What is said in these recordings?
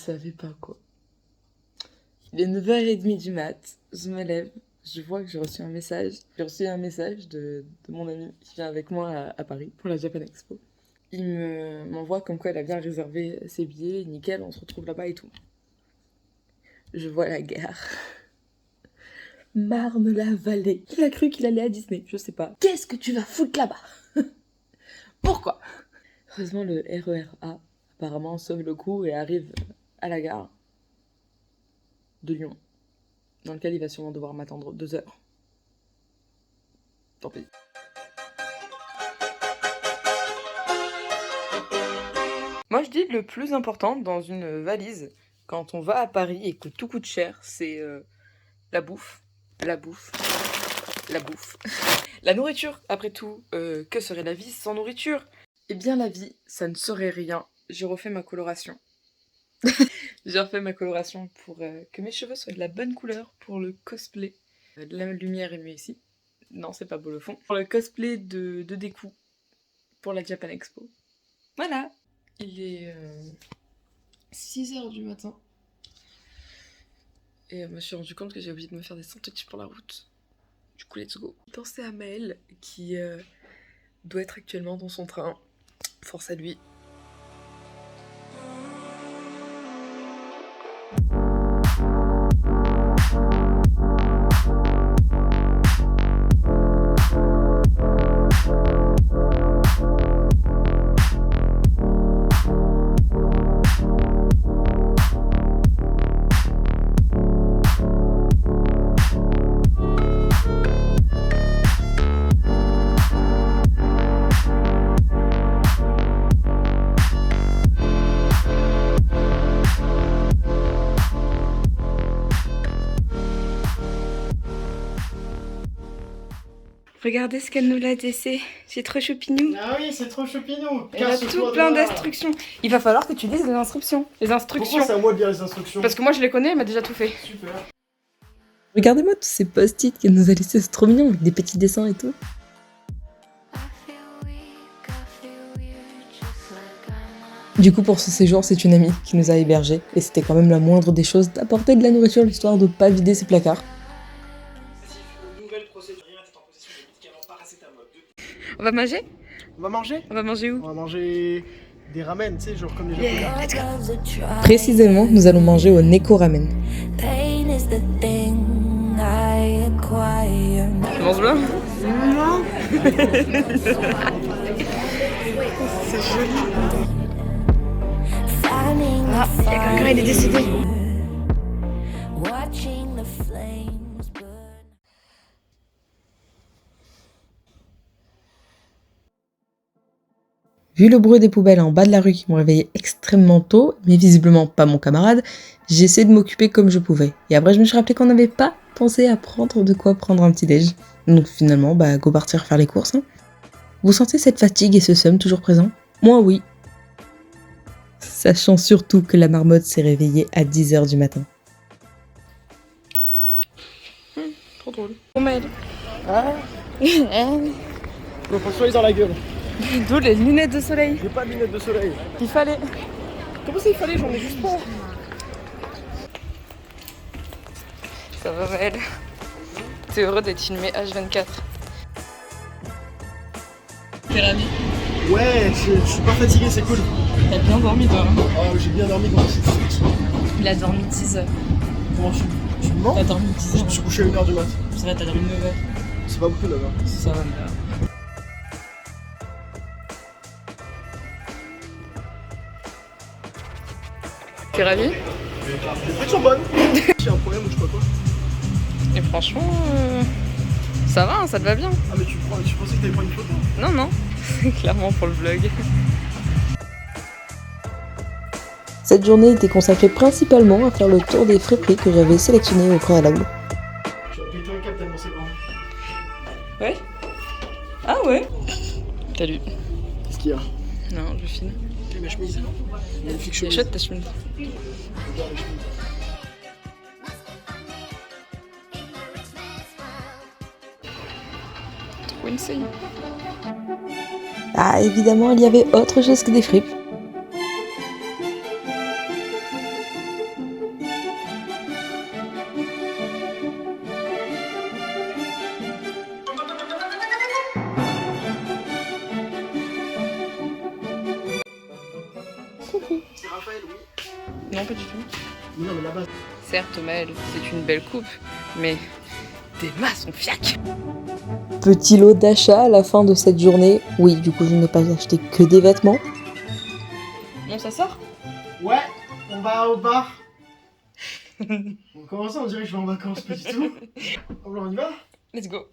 savais pas quoi. Il est 9h30 du mat, je me lève, je vois que j'ai reçu un message. J'ai reçu un message de mon ami qui vient avec moi à Paris pour la Japan Expo. Il m'envoie comme quoi elle a bien réservé ses billets, nickel, on se retrouve là-bas et tout. Je vois la gare. Marne-la-Vallée. Il a cru qu'il allait à Disney, je sais pas. Qu'est-ce que tu vas foutre là-bas? Pourquoi? Heureusement, le RER A apparemment sauve le coup et arrive à la gare de Lyon, dans lequel il va sûrement devoir m'attendre 2 heures. Tant pis. Moi je dis le plus important dans une valise, quand on va à Paris et que tout coûte cher, c'est la bouffe. La bouffe. La bouffe. La nourriture, après tout, que serait la vie sans nourriture? Eh bien la vie, ça ne serait rien. J'ai refait ma coloration. J'ai refait ma coloration pour que mes cheveux soient de la bonne couleur pour le cosplay. La lumière est mieux ici. Non, c'est pas beau le fond. Pour le cosplay de Deku pour la Japan Expo. Voilà. Il est 6h du matin. Et je me suis rendu compte que j'ai oublié de me faire des sandwichs pour la route. Du coup, let's go. Pensez à Maël qui doit être actuellement dans son train. Force à lui. Regardez ce qu'elle nous l'a laissé. C'est trop choupinou. Ah oui, c'est trop choupinou. Elle a tout plein d'instructions. Il va falloir que tu lises les instructions. Pourquoi c'est à moi de lire les instructions? Parce que moi je les connais, elle m'a déjà tout fait. Super. Regardez-moi tous ces post-it qu'elle nous a laissés, c'est trop mignon, avec des petits dessins et tout. Du coup, pour ce séjour, c'est une amie qui nous a hébergés. Et c'était quand même la moindre des choses d'apporter de la nourriture, l'histoire de pas vider ses placards. On va manger? On va manger? On va manger où? On va manger des ramen, tu sais, genre comme les japonais. Précisément, nous allons manger au Neko Ramen. Tu manges bien? Non. C'est joli. Ah, il y a quelqu'un, il est décédé. Vu le bruit des poubelles en bas de la rue qui m'ont réveillé extrêmement tôt, mais visiblement pas mon camarade, j'ai essayé de m'occuper comme je pouvais. Et après je me suis rappelé qu'on n'avait pas pensé à prendre de quoi prendre un petit déj. Donc finalement, go partir faire les courses. Hein. Vous sentez cette fatigue et ce seum toujours présent? Moi oui. Sachant surtout que la marmotte s'est réveillée à 10h du matin. Trop drôle. On m'aide. Ah. Donc François, ils ont la gueule. D'où les lunettes de soleil. J'ai pas de lunettes de soleil. Il fallait. Comment ça il fallait? J'en ai juste pas. Ça va Maël. T'es heureux d'être filmé H24. T'es ravi? Ouais, je suis pas fatigué, c'est cool. T'as bien dormi toi? Oh, j'ai bien dormi quand je suis. Il a dormi 10 heures. Comment tu me mens? T'as dormi 10 heures. Je me suis couché à 1h du mat. C'est vrai, t'as dormi 9 heures. C'est pas beaucoup là-bas. Ça va. T'es ravi? Les frites sont bonnes. J'ai un problème ou je sais pas quoi. Et franchement, ça va, hein, ça te va bien. Ah mais tu pensais que t'allais prendre une photo? Non, non, clairement pour le vlog. Cette journée était consacrée principalement à faire le tour des friperies que j'avais sélectionnées au préalable. Tu vas péter un câble tellement c'est grand. Ouais? Ah ouais? Salut. Qu'est-ce qu'il y a? Non, je filme. J'ai ma chemise. Magnifique C'est chemise. chouette ta chemise. J'adore les chemises. Trop insane. Ah, évidemment, il y avait autre chose que des fripes. Non, pas du tout. Non, mais là-bas. Certes, Maëlle, c'est une belle coupe, mais tes mains sont fiaques. Petit lot d'achat à la fin de cette journée. Oui, du coup, je n'ai pas acheté que des vêtements. Bon, ça sort? Ouais, on va au bar. Comment ça, on dirait que je vais en vacances, pas du tout. Oh, on y va? Let's go.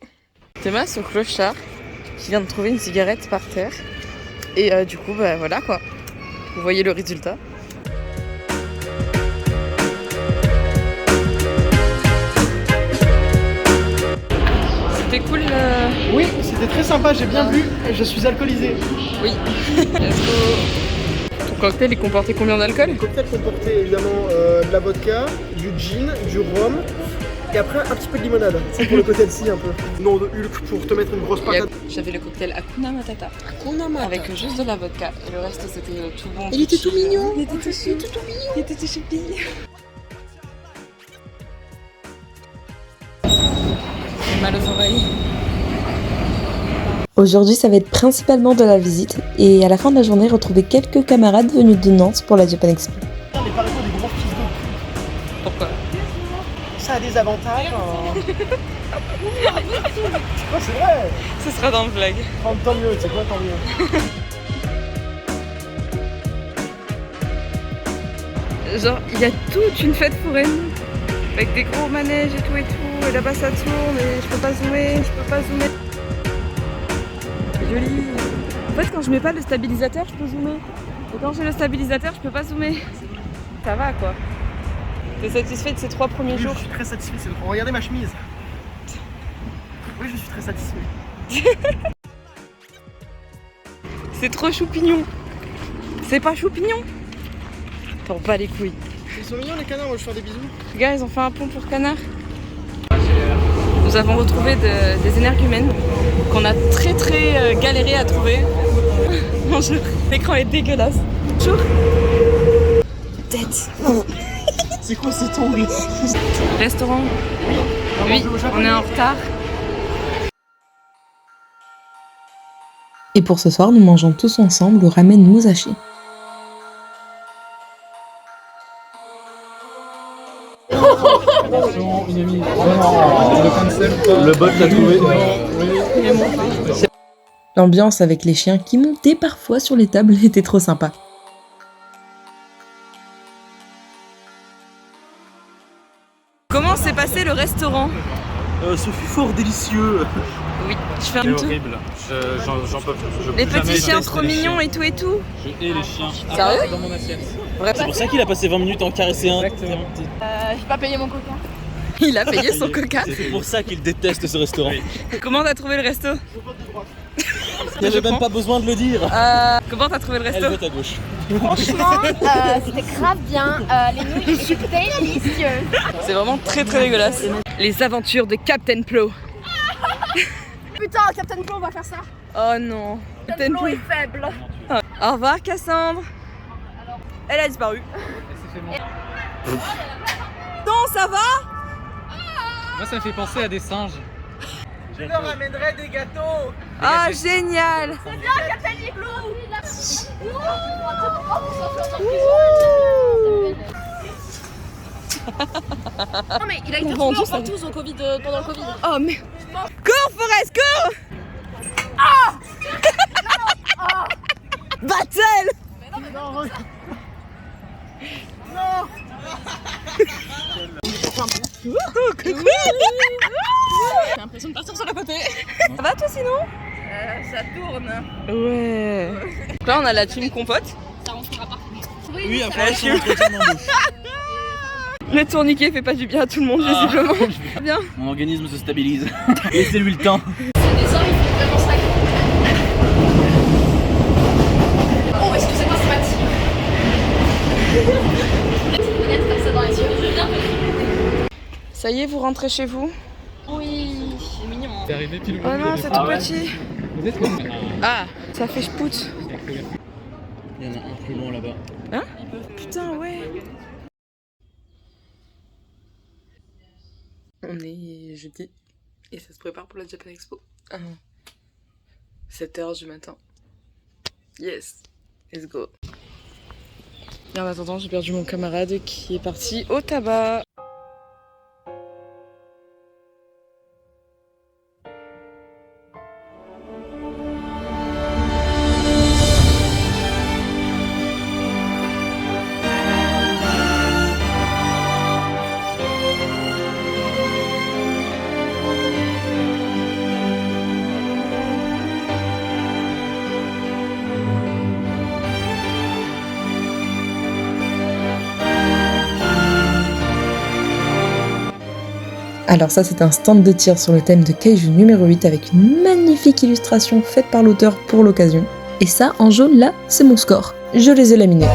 Thomas, son clochard, qui vient de trouver une cigarette par terre. Et du coup, bah voilà quoi. Vous voyez le résultat. C'était cool. Oui, c'était très sympa, j'ai bien bu. Je suis alcoolisé. Oui. Let's go. Ton cocktail, il comportait combien d'alcool? Le cocktail comportait évidemment de la vodka, du gin, du rhum. Et après un petit peu de limonade, c'est pour le côté healthy un peu. Non de Hulk pour te mettre une grosse patate. J'avais le cocktail Hakuna Matata. Avec juste de la vodka. Et le reste c'était tout bon. Il était tout mignon. Il était tout choupi. Il était tout choupi. J'ai mal aux oreilles. Aujourd'hui, ça va être principalement de la visite. Et à la fin de la journée, retrouver quelques camarades venus de Nantes pour la Japan Expo. Les pareils des gros fils de Pourquoi? ça a des avantages. Oh, c'est vrai. Ce sera dans le vlog. Tant mieux, c'est quoi, tant mieux. Genre, il y a toute une fête foraine. Avec des gros manèges et tout. Et là-bas ça tourne et je peux pas zoomer. C'est joli. En fait, quand je mets pas le stabilisateur, je peux zoomer. Et quand j'ai le stabilisateur, je peux pas zoomer. Ça va quoi. T'es satisfait de ces 3 premiers Oui, jours? je suis très satisfait. Regardez ma chemise. Oui, je suis très satisfait. C'est trop choupignon. C'est pas choupignon? T'en bats les couilles. Ils sont mignons les canards, moi je vais faire des bisous. Les gars, ils ont fait un pont pour canards. Nous avons retrouvé des énergumènes qu'on a très galéré à trouver. Bonjour, l'écran est dégueulasse. Bonjour. Tête. C'est quoi cet angle? Restaurant. Oui, on est en retard. Et pour ce soir, nous mangeons tous ensemble le ramen musashi. Le bot l'a trouvé. L'ambiance avec les chiens qui montaient parfois sur les tables était trop sympa. Comment s'est passé le restaurant? Ce fut fort délicieux. Oui, je fais un C'est tout. horrible. J'en peux plus. Les petits chiens trop mignons et tout. Je hais les chiens. Sérieux? Dans mon assiette. Vrai? C'est pour ça qu'il a passé 20 minutes à en caresser un. Exactement. J'ai pas payé mon coca. Il a payé son coca. C'est pour ça qu'il déteste ce restaurant. Comment t'as trouvé le resto? Il n'y avait même pas besoin de le dire. Comment t'as trouvé le Elle resto? vote à gauche. Franchement, c'était grave bien. Les nouilles étaient délicieuses. C'est vraiment très dégueulasse. Les aventures de Captain Plo. Putain, Captain Plo, on va faire ça. Oh non. Captain Plo est faible. Au revoir Cassandre. Elle a disparu. Non, ça va? Moi, ça me fait penser à des singes. Je leur amènerai des gâteaux. Ah, génial. Captain Plo. Non mais il a été Vendu, retrouvé ça. en tous au Covid, pendant le Covid. Oh mais... Cours Forest, cours. Ah. Battle. Non, Coucou. J'ai l'impression de partir sur le côté. Ça va toi sinon? Ça tourne. Ouais. Là on a la team compote. Ça rentrera pas. Oui, après, son entretien d'embauche. Le tourniquet fait pas du bien à tout le monde visiblement. Bien. Mon organisme se stabilise. Laissez-lui le temps. C'est des hommes, il faut vraiment ça. Oh, excusez-moi, c'est Mathilde. Peut-être comme ça dans les yeux. Bien. Ça y est, vous rentrez chez vous? Oui, c'est mignon. Hein. T'es arrivé pile au Oh milieu non, des c'est fois. tout petit. Vous êtes comme Ah, ça fait spout. Il y en a un plus loin là-bas. Hein? Putain, ouais. On est jeudi et ça se prépare pour la Japan Expo. 7h du matin. Yes, let's go. Et en attendant, j'ai perdu mon camarade qui est parti au tabac. Alors ça c'est un stand de tir sur le thème de Kaiju numéro 8 avec une magnifique illustration faite par l'auteur pour l'occasion. Et ça, en jaune là, c'est mon score. Je les ai laminés.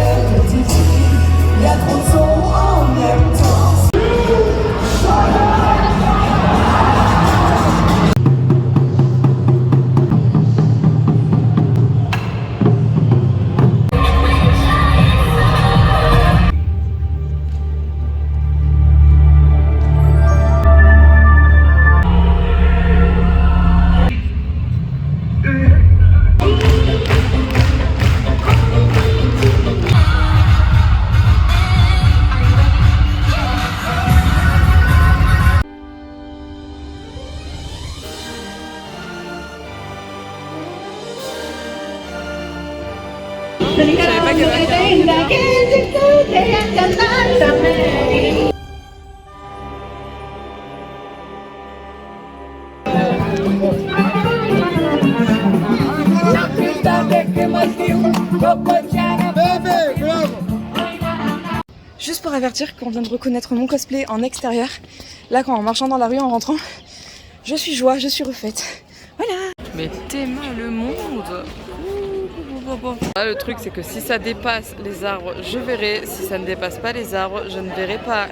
Juste pour avertir qu'on vient de reconnaître mon cosplay en extérieur. Là, en marchant dans la rue, en rentrant, je suis joie, je suis refaite. Voilà. Mais t'aimes le monde. Là, le truc, c'est que si ça dépasse les arbres, je verrai. Si ça ne dépasse pas les arbres, je ne verrai pas.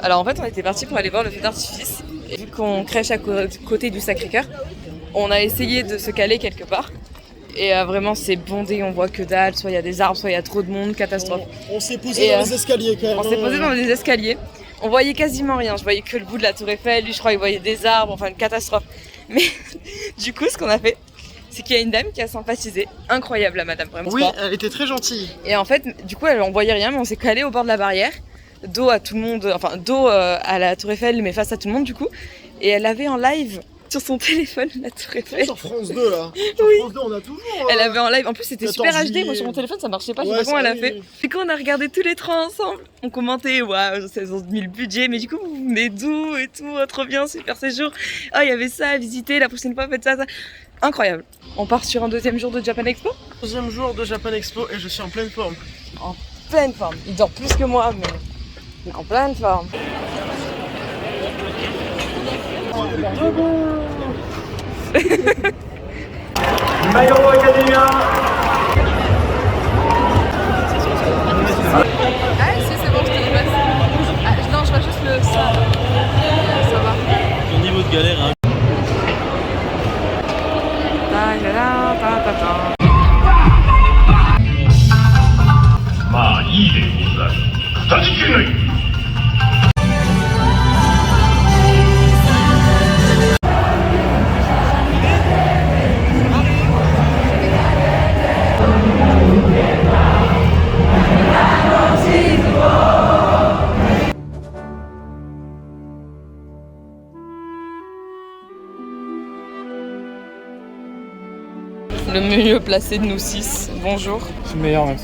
Alors en fait, on était parti pour aller voir le feu d'artifice. Et vu qu'on crèche à côté du Sacré-Cœur, on a essayé de se caler quelque part. Et vraiment c'est bondé, on voit que dalle, soit il y a des arbres, soit il y a trop de monde, catastrophe. On s'est posé dans les escaliers quand même. On s'est posé dans les escaliers, on voyait quasiment rien, je voyais que le bout de la tour Eiffel, lui je crois qu'il voyait des arbres, enfin une catastrophe. Mais du coup ce qu'on a fait, c'est qu'il y a une dame qui a sympathisé, incroyable la madame, vraiment. Oui, elle était très gentille. Et en fait, du coup on voyait rien, mais on s'est calé au bord de la barrière, dos à tout le monde, enfin dos à la tour Eiffel, mais face à tout le monde du coup. Et elle avait en live sur son téléphone la tour Eiffel. Sur France 2 là. Sur Oui. France 2 on a toujours. Elle avait en live, en plus c'était super HD, juillet. moi sur mon téléphone ça marchait pas, je Ouais, sais pas comment elle a oui, fait. oui. Du coup on a regardé tous les trois ensemble, on commentait, waouh, ça ont mis le budget, mais du coup vous venez d'où et tout, oh, trop bien, super séjour. Ah il y avait ça à visiter, la prochaine fois faites ça, ça. Incroyable. On part sur un deuxième jour de Japan Expo. Deuxième jour de Japan Expo et je suis en pleine forme. En pleine forme, il dort plus que moi, mais en pleine forme. My Hero Academia. Ah si c'est bon, je te le passe. Ah, non, je vois juste le ça. Ça va. Ton niveau de galère, hein. Le mieux placé de nous 6. Bonjour. Je suis le meilleur en même temps.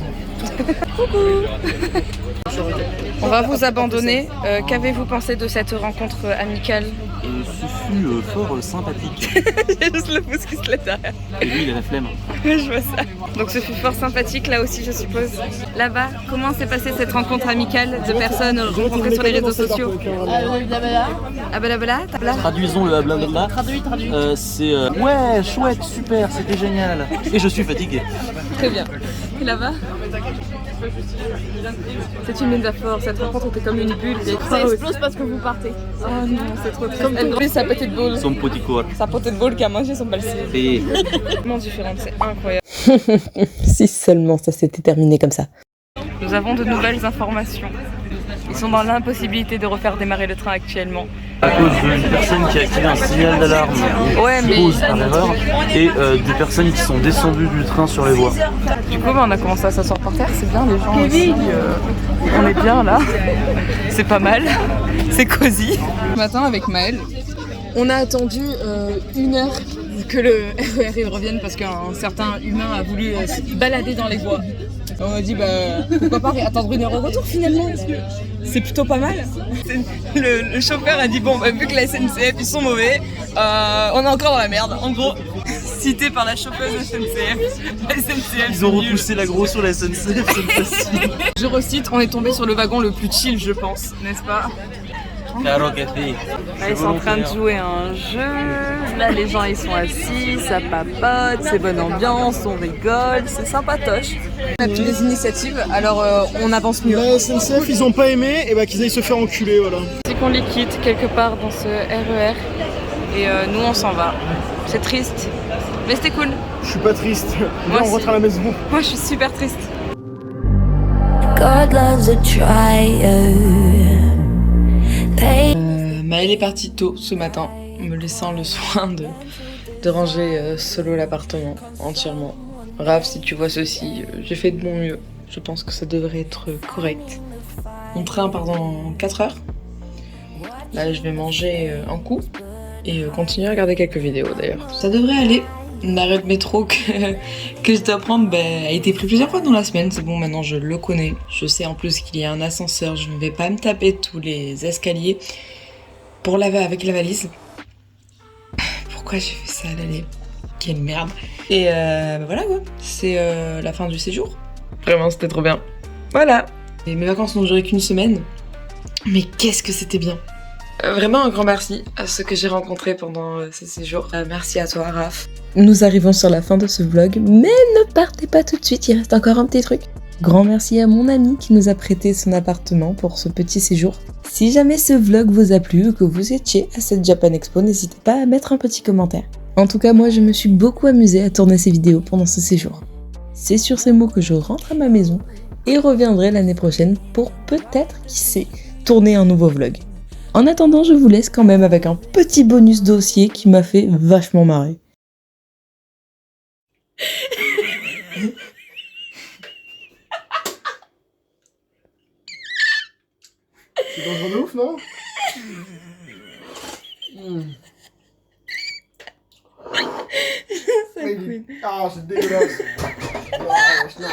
On va vous abandonner. Qu'avez-vous pensé de cette rencontre amicale? Ce fut fort sympathique. J'ai juste le pouce qui se lève derrière. Et lui, il a la flemme. Ouais, je vois ça. Donc ce fut fort sympathique là aussi, je suppose. Là-bas, comment s'est passée cette rencontre amicale de personnes rencontrées sur les réseaux sociaux? Abalabala, tabla. Traduisons le blablabla. Traduit. C'est ouais, chouette, super, c'était génial. Et je suis fatigué. Très bien. Et là-bas? C'est une métaphore, cette rencontre était comme une bulle. Ça explose parce que vous partez. Oh non, c'est trop triste. Elle brûle sa petite boule. Son petit corps. Sa petite boule qui a mangé son balsé. Et Tellement différente, c'est incroyable. Si seulement ça s'était terminé comme ça. Nous avons de nouvelles informations. Ils sont dans l'impossibilité de refaire démarrer le train actuellement. à cause d'une personne qui a activé un signal d'alarme Ouais, mais- pause par erreur et des personnes qui sont descendues du train sur les voies. Du coup, on a commencé à s'asseoir par terre, c'est bien, les gens aussi, on est bien là, c'est pas mal, c'est cosy. Ce matin avec Maëlle, on a attendu 1 heure que le RER revienne parce qu'un certain humain a voulu se balader dans les bois. On a dit pourquoi pas attendre 1 heure au retour finalement, c'est plutôt pas mal. Le chauffeur a dit vu que la SNCF ils sont mauvais, on est encore dans la merde en gros. Cité par la chauffeuse SNCF. La SNCF Ils ont repoussé l'aggro sur la SNCF, c'est facile. Je recite, on est tombé sur le wagon le plus chill je pense, n'est-ce pas? Caro café. Là, ils sont en train de jouer à un jeu, là les gens ils sont assis, ça papote, c'est bonne ambiance, on rigole, c'est sympatoche. On a pris des initiatives, alors on avance mieux. La SNCF, ils ont pas aimé, et qu'ils aillent se faire enculer, voilà. C'est qu'on les quitte quelque part dans ce RER et nous on s'en va. C'est triste, mais c'était cool. Je suis pas triste. Moi Viens, on aussi. rentre à la maison. Moi je suis super triste. God loves a try. Maëlle est partie tôt ce matin, me laissant le soin de ranger solo l'appartement entièrement. Raph, si tu vois ceci, j'ai fait de mon mieux. Je pense que ça devrait être correct. Mon train part dans 4 heures. Là, je vais manger un coup et continuer à regarder quelques vidéos d'ailleurs. Ça devrait aller. L'arrêt de métro que je dois prendre a été pris plusieurs fois dans la semaine. C'est bon, maintenant je le connais. Je sais en plus qu'il y a un ascenseur. Je ne vais pas me taper tous les escaliers pour laver avec la valise. Pourquoi j'ai fait ça à l'aller? Quelle merde. Et voilà quoi. C'est la fin du séjour. Vraiment, c'était trop bien. Voilà. Et mes vacances n'ont duré qu'1 semaine. Mais qu'est-ce que c'était bien. Vraiment un grand merci à ceux que j'ai rencontrés pendant ce séjour. Merci à toi, Raph. Nous arrivons sur la fin de ce vlog, mais ne partez pas tout de suite, il reste encore un petit truc. Grand merci à mon ami qui nous a prêté son appartement pour ce petit séjour. Si jamais ce vlog vous a plu ou que vous étiez à cette Japan Expo, n'hésitez pas à mettre un petit commentaire. En tout cas, moi je me suis beaucoup amusée à tourner ces vidéos pendant ce séjour. C'est sur ces mots que je rentre à ma maison et reviendrai l'année prochaine pour peut-être, qui sait, tourner un nouveau vlog. En attendant, je vous laisse quand même avec un petit bonus dossier qui m'a fait vachement marrer. C'est dangereux de ouf, non? Ah, c'est dégueulasse. Il a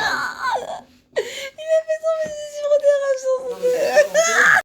fait tomber des sur des rages.